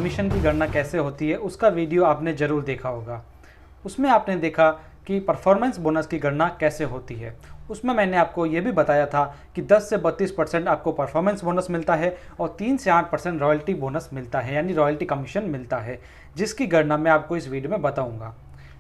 Commission की गणना कैसे होती है उसका वीडियो आपने ज़रूर देखा होगा। उसमें आपने देखा कि परफॉर्मेंस बोनस की गणना कैसे होती है। उसमें मैंने आपको ये भी बताया था कि 10 से 32% आपको परफॉर्मेंस बोनस मिलता है और 3 से 8% रॉयल्टी बोनस मिलता है, यानी रॉयल्टी कमीशन मिलता है, जिसकी गणना मैं आपको इस वीडियो में बताऊंगा।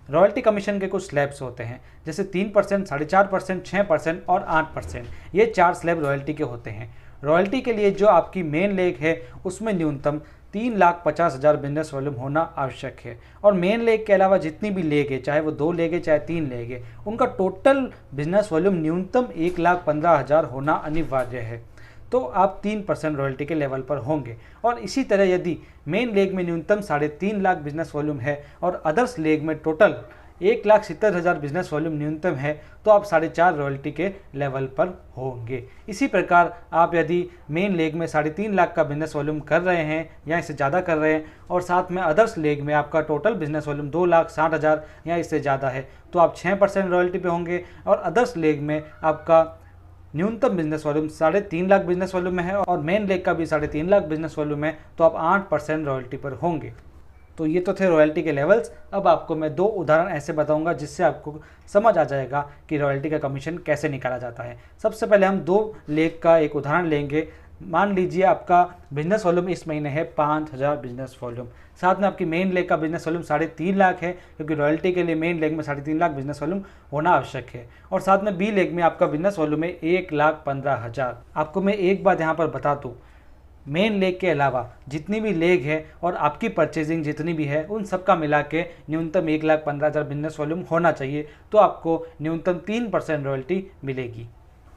रॉयल्टी कमीशन के कुछ स्लैब्स होते हैं, जैसे 3%, 4.5%, 6% और 8%। ये 4 स्लैब रॉयल्टी के होते हैं। रॉयल्टी के लिए जो आपकी मेन लेग है उसमें न्यूनतम 3,50,000 बिजनेस वॉल्यूम होना आवश्यक है। और मेन लेग के अलावा जितनी भी लेग है, चाहे वो 2 लेग है चाहे 3 लेग है, उनका टोटल बिजनेस वॉल्यूम न्यूनतम 1,15,000 होना अनिवार्य है। तो आप 3% रॉयल्टी के लेवल पर होंगे। और इसी तरह यदि मेन लेग में न्यूनतम 3.5 लाख बिजनेस वॉल्यूम है और अदर्स लेग में टोटल 1,70,000 बिजनेस वॉल्यूम न्यूनतम है, तो आप 4.5 रॉयल्टी के लेवल पर होंगे। इसी प्रकार आप यदि मेन लेग में 3.5 लाख का बिजनेस वॉल्यूम कर रहे हैं या इससे ज़्यादा कर रहे हैं और साथ में अदर्स लेग में आपका टोटल बिजनेस वॉल्यूम 2,60,000 या इससे ज़्यादा है, तो आप 6% रॉयल्टी पे होंगे। और अदर्स लेग में आपका न्यूनतम business volume 3.5 lakh business volume में है और मेन लेग का भी 3.5 लाख बिजनेस वॉल्यूम है, तो आप 8% रॉयल्टी पर होंगे। तो ये तो थे रॉयल्टी के लेवल्स। अब आपको मैं 2 उदाहरण ऐसे बताऊंगा जिससे आपको समझ आ जाएगा कि रॉयल्टी का कमीशन कैसे निकाला जाता है। सबसे पहले हम 2 लेग का एक उदाहरण लेंगे। मान लीजिए आपका बिजनेस वॉल्यूम इस महीने है 5,000 बिजनेस वॉल्यूम, साथ में आपकी मेन लेग का बिजनेस वॉल्यूम 3.5 लाख है, क्योंकि रॉयल्टी के लिए मेन लेग में 3.5 लाख बिजनेस वॉल्यूम होना आवश्यक है। और साथ में बी लेग में आपका बिजनेस वॉल्यूम है 1,15,000। आपको मैं एक बात यहाँ पर बता दूँ, मेन लेग के अलावा जितनी भी लेग है और आपकी परचेजिंग जितनी भी है, उन सब का मिला के न्यूनतम 1,15,000 बिजनेस वॉल्यूम होना चाहिए, तो आपको न्यूनतम 3% रॉयल्टी मिलेगी।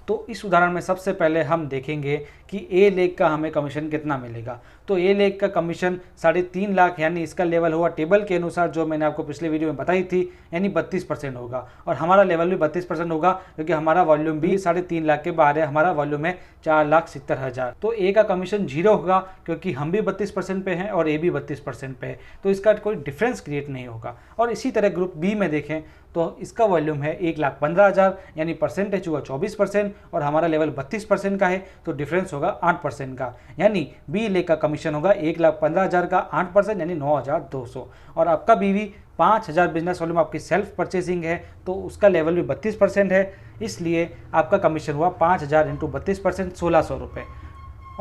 तो इस उदाहरण में सबसे पहले हम देखेंगे कि ए लेग का हमें कमीशन कितना मिलेगा। तो ए लेग का कमीशन 3.5 लाख, यानी इसका लेवल हुआ टेबल के अनुसार जो मैंने आपको पिछले वीडियो में बताई थी, यानी 32% होगा। और हमारा लेवल भी 32% होगा, क्योंकि हमारा वॉल्यूम भी 3.5 लाख के बाहर है। हमारा वॉल्यूम है 4,70,000। तो ए का कमीशन 0 होगा, क्योंकि हम भी 32% पे हैं और ए भी 32% पे है, तो इसका कोई डिफरेंस क्रिएट नहीं होगा। और इसी तरह ग्रुप बी में देखें तो इसका वॉल्यूम है 1,15,000, यानी परसेंटेज हुआ 24% और हमारा लेवल 32% का है, तो डिफरेंस होगा 8% का। यानी बी लेग का कमीशन होगा 1,15,000 का 8%, यानी 9,200। और आपका बी भी 5,000 बिजनेस वॉल्यूम आपकी सेल्फ परचेसिंग है, तो उसका लेवल भी 32% है, इसलिए आपका कमीशन हुआ 5,000 इंटू 32%, 1,600 रुपये।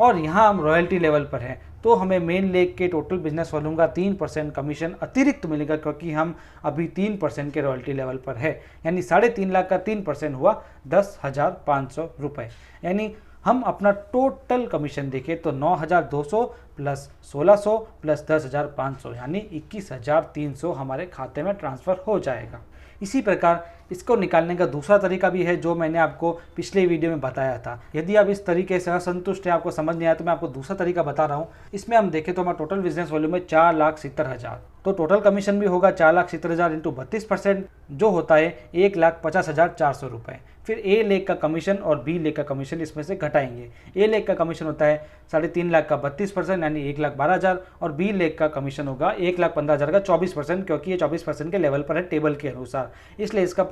और यहाँ हम रॉयल्टी लेवल पर हैं, तो हमें मेन लेग के टोटल बिजनेस वॉल्यूम का 3% कमीशन अतिरिक्त मिलेगा, क्योंकि हम अभी 3% के रॉयल्टी लेवल पर है। यानी 3.5 लाख का 3% हुआ 10,500 रुपये। यानी हम अपना टोटल कमीशन देखें तो 9,200 प्लस 1,600 प्लस 10,500, यानी 21,300 हमारे खाते में ट्रांसफ़र हो जाएगा। इसी प्रकार इसको निकालने का दूसरा तरीका भी है, जो मैंने आपको पिछले वीडियो में बताया था। यदि आप इस तरीके से असंतुष्ट हैं, आपको समझ नहीं आया, तो मैं आपको दूसरा तरीका बता रहा हूँ। इसमें हम देखें तो हमारा टोटल बिजनेस वॉल्यूम है 4,70,000, तो टोटल कमीशन भी होगा 4,70,000 इंटू 32%, जो होता है 1,50,400 रुपये। फिर ए लेग का कमीशन और बी लेग का कमीशन इसमें से घटाएंगे। ए लेग का कमीशन होता है 3.5 लाख का 32%, यानी 1,12,000, और बी लेग का कमीशन होगा 1,15,000 का 24%, क्योंकि ये 24% के लेवल पर है टेबल के अनुसार, इसलिए इसका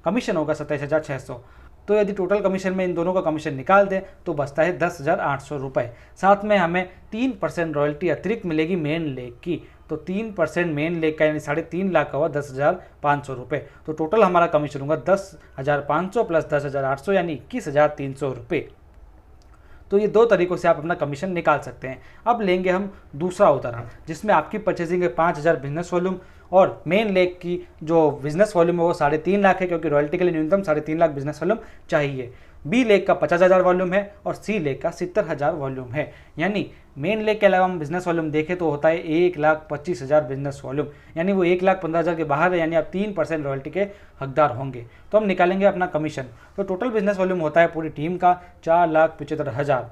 कमीशन होगा 27,600। तो यदि टोटल कमीशन में इन दोनों का कमीशन निकाल दें तो बचता है 10,800 रुपये। साथ में हमें 3% रॉयल्टी अतिरिक्त मिलेगी मेन लेग की, तो 3% मेन लेग का, यानी 3.5 लाख का हुआ 10,500 रुपये। तो टोटल हमारा कमीशन होगा 10,500 प्लस 10,800, यानी 21,300 रुपये। तो ये 2 तरीक़ों से आप अपना कमीशन निकाल सकते हैं। अब लेंगे हम दूसरा उदाहरण, जिसमें आपकी परचेजिंग है 5,000 बिजनेस वॉल्यूम और मेन लेग की जो बिजनेस वॉल्यूम है वो 3.5 लाख है, क्योंकि रॉयल्टी के लिए न्यूनतम 3.5 लाख बिजनेस वॉल्यूम चाहिए। बी लेग का 50,000 वॉल्यूम है और सी लेग का 70,000 वॉल्यूम है। यानी मेन लेग के अलावा हम बिजनेस वॉल्यूम देखें तो होता है 1,25,000 बिजनेस वॉल्यूम, यानी वो 1,15,000 के बाहर है, यानी आप 3% रॉयल्टी के हकदार होंगे। तो हम निकालेंगे अपना कमीशन। तो टोटल बिजनेस वॉल्यूम होता है पूरी टीम का 4,75,000,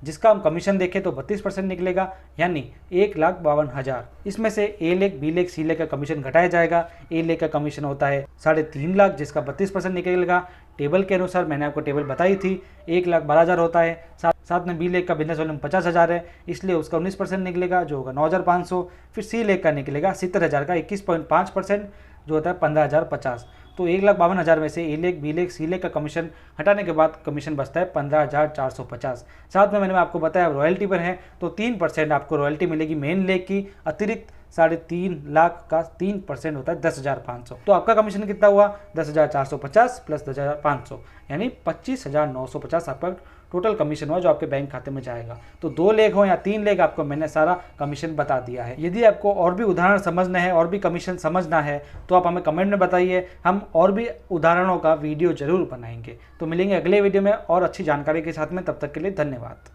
जिसका हम कमीशन देखें तो 32% निकलेगा, यानी 1,52,000। इसमें से ए लेग, बी लेग, सी लेग का कमीशन घटाया जाएगा। ए लेग का कमीशन होता है 3.5 लाख, जिसका 32% निकलेगा। टेबल के अनुसार मैंने आपको टेबल बताई थी, 1,12,000 होता है। साथ में बी लेग का बिजनेस वॉल्यूम 50,000 है, इसलिए उसका 19% निकलेगा, जो होगा 9,500। फिर सी लेग का निकलेगा 70,000 का 21.5%, जो होता है 15,050। तो 1,52,000 में से ए लेग, बी लेग, सी लेग का कमीशन हटाने के बाद कमीशन बचता है 15,450। साथ में मैंने आपको बताया रॉयल्टी पर है तो 3% आपको रॉयल्टी मिलेगी मेन लेग की, अतिरिक्त 3.5 लाख का 3% होता है 10,500। तो आपका कमीशन कितना हुआ 10,450 प्लस 10,500 यानी 25,950 आपका टोटल कमीशन हुआ जो आपके बैंक खाते में जाएगा। तो 2 लेग हो या 3 लेग, आपको मैंने सारा कमीशन बता दिया है। यदि आपको और भी उदाहरण समझना है और भी कमीशन समझना है तो आप हमें कमेंट में बताइए, हम और भी उदाहरणों का वीडियो जरूर बनाएंगे। तो मिलेंगे अगले वीडियो में और अच्छी जानकारी के साथ में, तब तक के लिए धन्यवाद।